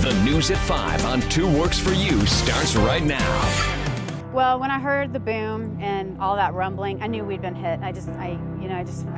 The news at 5 on 2 Works For You starts right now. Well, when I heard the boom and all that rumbling, I knew we'd been hit. I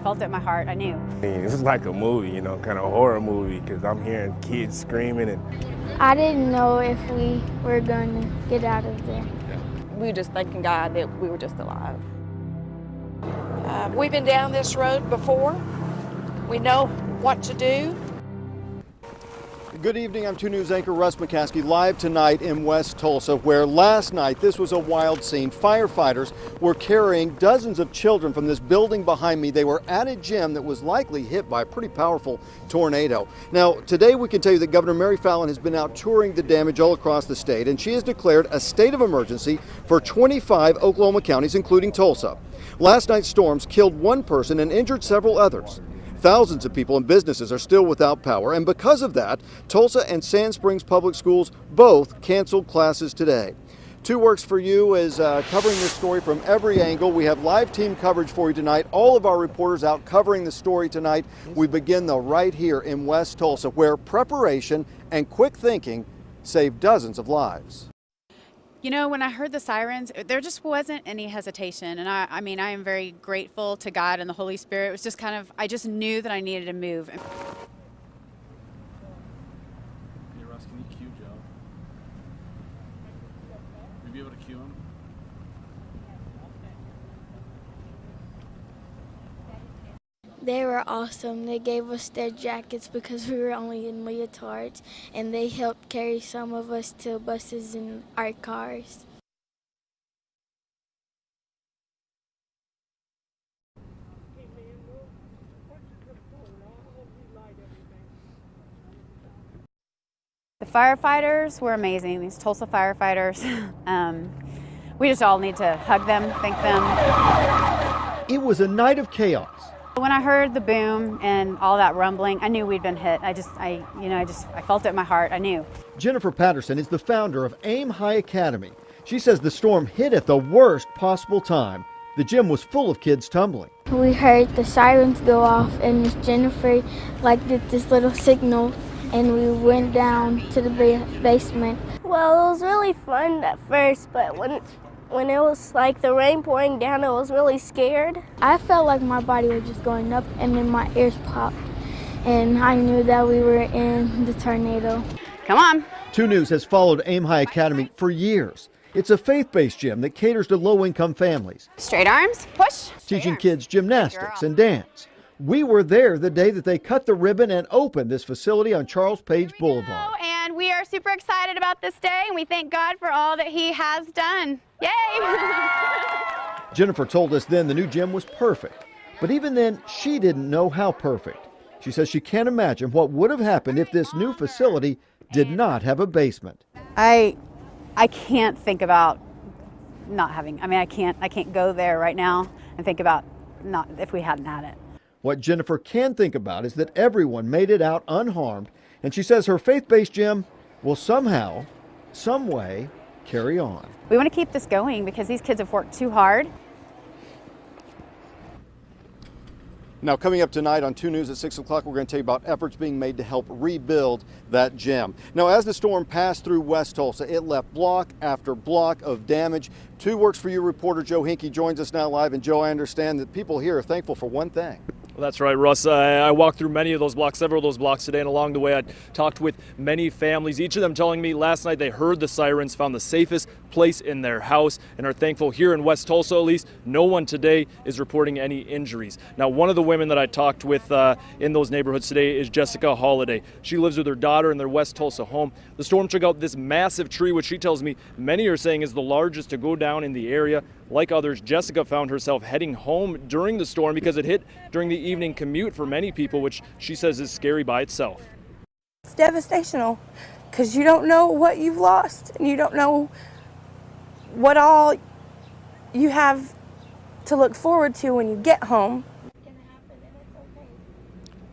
felt it in my heart. I knew. It was like a movie, kind of a horror movie, because I'm hearing kids screaming and. I didn't know if we were going to get out of there. We were just thanking God that we were just alive. We've been down this road before. We know what to do. Good evening, I'm 2 News anchor Russ McCaskey, live tonight in West Tulsa, where last night this was a wild scene. Firefighters were carrying dozens of children from this building behind me. They were at a gym that was likely hit by a pretty powerful tornado. Now, today we can tell you that Governor Mary Fallin has been out touring the damage all across the state, and she has declared a state of emergency for 25 Oklahoma counties, including Tulsa. Last night's storms killed 1 person and injured several others. Thousands of people and businesses are still without power, and because of that, Tulsa and Sand Springs Public Schools both canceled classes today. 2 Works For You is covering this story from every angle. We have live team coverage for you tonight. All of our reporters out covering the story tonight. We begin though right here in West Tulsa, where preparation and quick thinking saved dozens of lives. You know, when I heard the sirens, there just wasn't any hesitation. And I am very grateful to God and the Holy Spirit. It was just I just knew that I needed to move. Hey, Russ, can you cue Joe? Will you be able to cue him? They were awesome. They gave us their jackets because we were only in leotards, and they helped carry some of us to buses and our cars. The firefighters were amazing, these Tulsa firefighters. We just all need to hug them, thank them. It was a night of chaos. When I heard the boom and all that rumbling, I knew we'd been hit. I felt it in my heart. I knew. Jennifer Patterson is the founder of Aim High Academy. She says the storm hit at the worst possible time. The gym was full of kids tumbling. We heard the sirens go off, and Miss Jennifer did this little signal, and we went down to the basement. Well, it was really fun at first, but when it was like the rain pouring down, I was really scared. I felt like my body was just going up, and then my ears popped, and I knew that we were in the tornado. Come on. 2 News has followed Aim High Academy for years. It's a faith-based gym that caters to low-income families. Straight arms, push. Teaching kids gymnastics and dance. We were there the day that they cut the ribbon and opened this facility on Charles Page Boulevard. And we are super excited about this day, and we thank God for all that He has done. Yay! Jennifer told us then the new gym was perfect, but even then she didn't know how perfect. She says she can't imagine what would have happened if this new facility did not have a basement. I can't think about not having. I can't go there right now and think about not if we hadn't had it. What Jennifer can think about is that everyone made it out unharmed, and she says her faith-based gym will somehow, some way, carry on. We want to keep this going because these kids have worked too hard. Now, coming up tonight on 2 News at 6 o'clock, we're going to tell you about efforts being made to help rebuild that gym. Now, as the storm passed through West Tulsa, it left block after block of damage. 2 Works For You reporter Joe Hinkey joins us now live. And Joe, I understand that people here are thankful for one thing. Well, that's right, Russ. I walked through many of those blocks, several of those blocks today, and along the way I talked with many families, each of them telling me last night they heard the sirens, found the safest place in their house, and are thankful here in West Tulsa, at least, no one today is reporting any injuries. Now, one of the women that I talked with in those neighborhoods today is Jessica Holliday. She lives with her daughter in their West Tulsa home. The storm took out this massive tree, which she tells me many are saying is the largest to go down in the area. Like others, Jessica found herself heading home during the storm because it hit during the evening commute for many people, which she says is scary by itself. It's devastational because you don't know what you've lost, and you don't know what all you have to look forward to when you get home.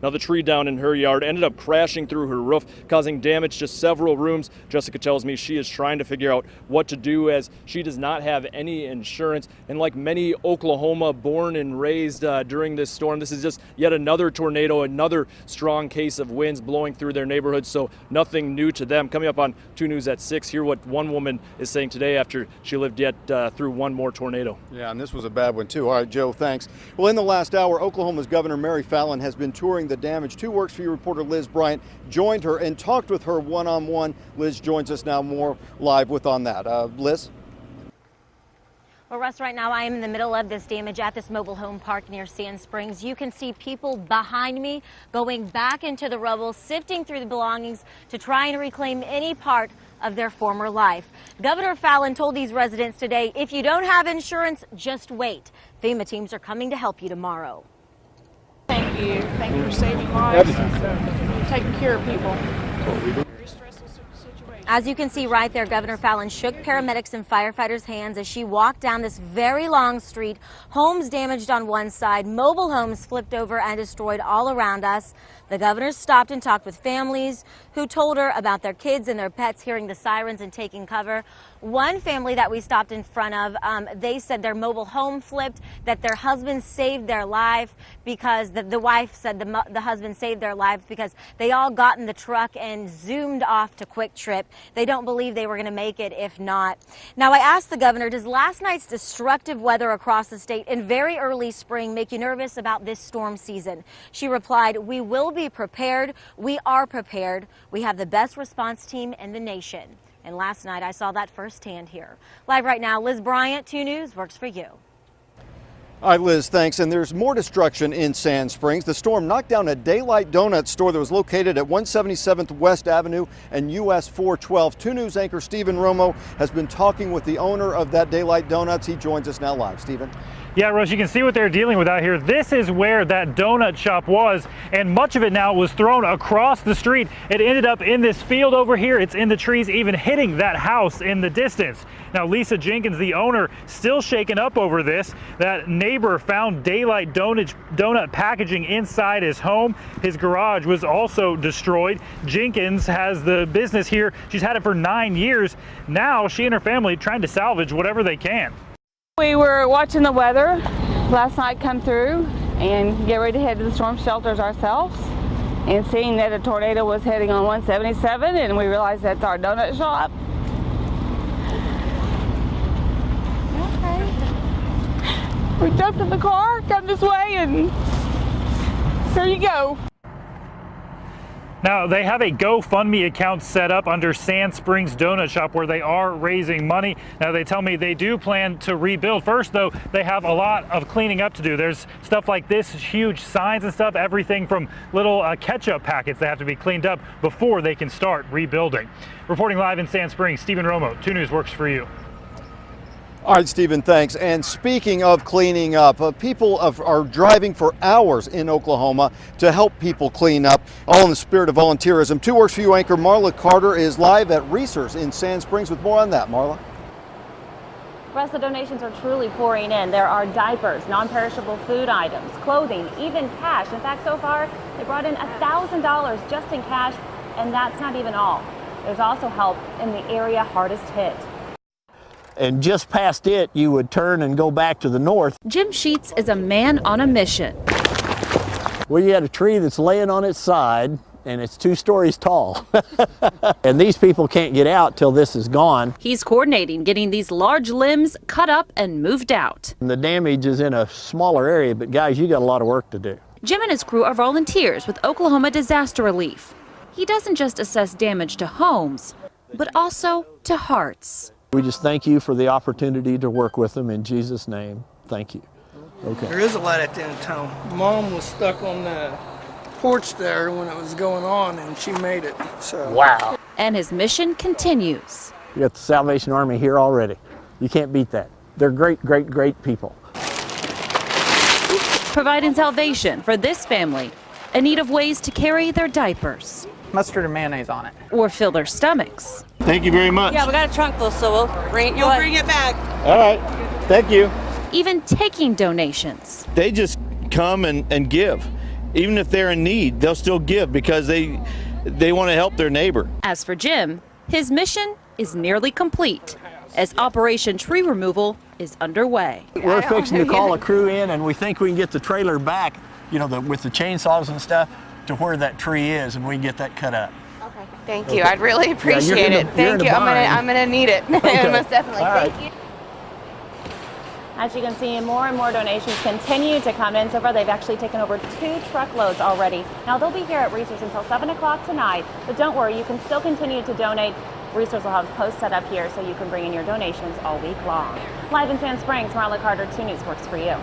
Now, the tree down in her yard ended up crashing through her roof, causing damage to several rooms. Jessica tells me she is trying to figure out what to do as she does not have any insurance. And like many Oklahoma born and raised during this storm, this is just yet another tornado, another strong case of winds blowing through their neighborhood. So nothing new to them. Coming up on 2 News at 6, hear what one woman is saying today after she lived yet through one more tornado. Yeah, and this was a bad one too. All right, Joe, thanks. Well, in the last hour, Oklahoma's Governor Mary Fallin has been touring the damage. 2 Works for You reporter Liz Bryant joined her and talked with her one-on-one. Liz joins us now more live with on that. Liz? Well, Russ, right now I am in the middle of this damage at this mobile home park near Sand Springs. You can see people behind me going back into the rubble, sifting through the belongings to try and reclaim any part of their former life. Governor Fallin told these residents today, if you don't have insurance, just wait. FEMA teams are coming to help you tomorrow. Thank you. Thank you for saving lives and taking care of people. Very stressful situation. As you can see right there, Governor Fallin shook paramedics and firefighters' hands as she walked down this very long street. Homes damaged on one side, mobile homes flipped over and destroyed all around us. The governor stopped and talked with families who told her about their kids and their pets hearing the sirens and taking cover. One family that we stopped in front of, they said their mobile home flipped, that their husband saved their life because the wife said the husband saved their lives because they all got in the truck and zoomed off to Quick Trip. They don't believe they were going to make it if not. Now, I asked the governor, does last night's destructive weather across the state in very early spring make you nervous about this storm season? She replied, we will be prepared. We are prepared. We have the best response team in the nation. And last night I saw that firsthand here. Live right now, Liz Bryant, 2 News, Works for You. All right, Liz, thanks. And there's more destruction in Sand Springs. The storm knocked down a Daylight Donut store that was located at 177th West Avenue and US 412. 2 News anchor Stephen Romo has been talking with the owner of that Daylight Donuts. He joins us now live. Stephen. Yeah, Rose, you can see what they're dealing with out here. This is where that donut shop was, and much of it now was thrown across the street. It ended up in this field over here. It's in the trees, even hitting that house in the distance. Now, Lisa Jenkins, the owner, still shaken up over this. That neighbor found Daylight donut packaging inside his home. His garage was also destroyed. Jenkins has the business here. She's had it for 9 years. Now, she and her family trying to salvage whatever they can. We were watching the weather last night come through and get ready to head to the storm shelters ourselves, and seeing that a tornado was heading on 177, and we realized that's our donut shop. Okay. We jumped in the car, come this way, and here you go. Now, they have a GoFundMe account set up under Sand Springs Donut Shop where they are raising money. Now, they tell me they do plan to rebuild. First, though, they have a lot of cleaning up to do. There's stuff like this, huge signs and stuff, everything from little ketchup packets that have to be cleaned up before they can start rebuilding. Reporting live in Sand Springs, Stephen Romo, 2 News Works for You. All right, Stephen, thanks. And speaking of cleaning up, people are driving for hours in Oklahoma to help people clean up, all in the spirit of volunteerism. 2 Works for You anchor Marla Carter is live at Reese's in Sand Springs with more on that. Marla? Russ, the donations are truly pouring in. There are diapers, non-perishable food items, clothing, even cash. In fact, so far, they brought in $1,000 just in cash, and that's not even all. There's also help in the area hardest hit. And just past it, you would turn and go back to the north. Jim Sheets is a man on a mission. Well, you had a tree that's laying on its side, and it's 2 stories tall. And these people can't get out till this is gone. He's coordinating getting these large limbs cut up and moved out. And the damage is in a smaller area, but guys, you got a lot of work to do. Jim and his crew are volunteers with Oklahoma Disaster Relief. He doesn't just assess damage to homes, but also to hearts. We just thank you for the opportunity to work with them. In Jesus' name, thank you. Okay. There is a light at the end of town. Mom was stuck on the porch there when it was going on, and she made it. So. Wow. And his mission continues. We got the Salvation Army here already. You can't beat that. They're great, great, great people. Providing salvation for this family in need of ways to carry their diapers. Mustard and mayonnaise on it. Or fill their stomachs. Thank you very much. Yeah, we got a trunk full, so we'll bring it back. All right. Thank you. Even taking donations. They just come and give. even if they're in need, they'll still give because they want to help their neighbor. As for Jim, his mission is nearly complete as Operation Tree Removal is underway. We're fixing to call a crew in, and we think we can get the trailer back, you know, with the chainsaws and stuff, to where that tree is, and we can get that cut up. Okay, thank you. I'd really appreciate it. Thank you. I'm gonna need it. Okay. Most definitely. All right. Thank you. As you can see, more and more donations continue to come in. So far, they've actually taken over 2 truckloads already. Now, they'll be here at Resource until 7 o'clock tonight. But don't worry, you can still continue to donate. Resource will have posts set up here so you can bring in your donations all week long. Live in Sand Springs, Marla Carter, 2 News Works for you.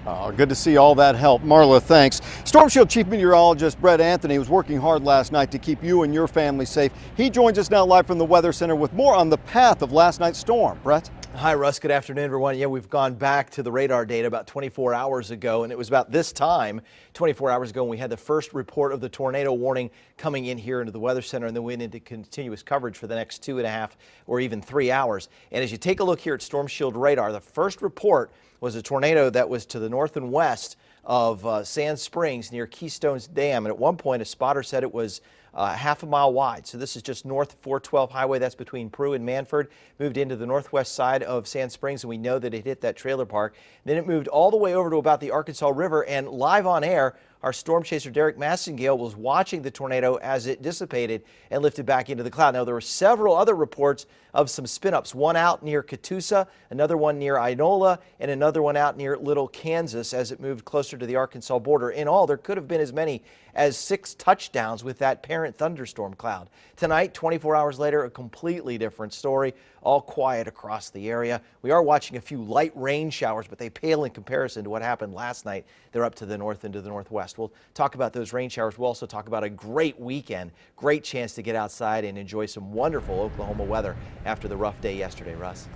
Oh, good to see all that help. Marla, thanks. Storm Shield Chief Meteorologist Brett Anthony was working hard last night to keep you and your family safe. He joins us now live from the Weather Center with more on the path of last night's storm. Brett? Hi, Russ. Good afternoon, everyone. Yeah, we've gone back to the radar data about 24 hours ago, and it was about this time, 24 hours ago, when we had the first report of the tornado warning coming in here into the Weather Center, and then we went into continuous coverage for the next 2.5 or even 3 hours. And as you take a look here at Storm Shield radar, the first report was a tornado that was to the north and west of Sand Springs near Keystones Dam. And at one point, a spotter said it was half a mile wide. So this is just north 412 highway. That's between Prue and Manford. Moved into the northwest side of Sand Springs, and we know that it hit that trailer park. Then it moved all the way over to about the Arkansas River, and live on air, our storm chaser Derek Massengale was watching the tornado as it dissipated and lifted back into the cloud. Now, there were several other reports of some spin-ups, one out near Catoosa, another one near Inola, and another one out near Little, Kansas as it moved closer to the Arkansas border. In all, there could have been as many as 6 touchdowns with that parent thunderstorm cloud. Tonight, 24 hours later, a completely different story, all quiet across the area. We are watching a few light rain showers, but they pale in comparison to what happened last night. They're up to the north and to the northwest. We'll talk about those rain showers. We'll also talk about a great weekend, great chance to get outside and enjoy some wonderful Oklahoma weather after the rough day yesterday, Russ.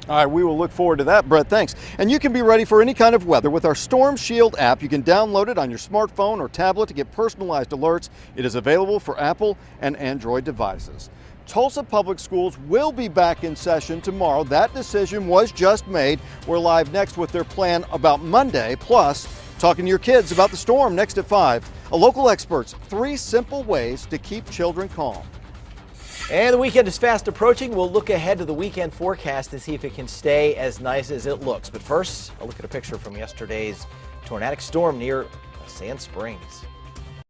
All right, we will look forward to that, Brett. Thanks. And you can be ready for any kind of weather with our Storm Shield app. You can download it on your smartphone or tablet to get personalized alerts. It is available for Apple and Android devices. Tulsa Public Schools will be back in session tomorrow. That decision was just made. We're live next with their plan about Monday, plus talking to your kids about the storm next at 5. A local expert's 3 simple ways to keep children calm. And the weekend is fast approaching. We'll look ahead to the weekend forecast to see if it can stay as nice as it looks. But first, a look at a picture from yesterday's tornadic storm near Sand Springs.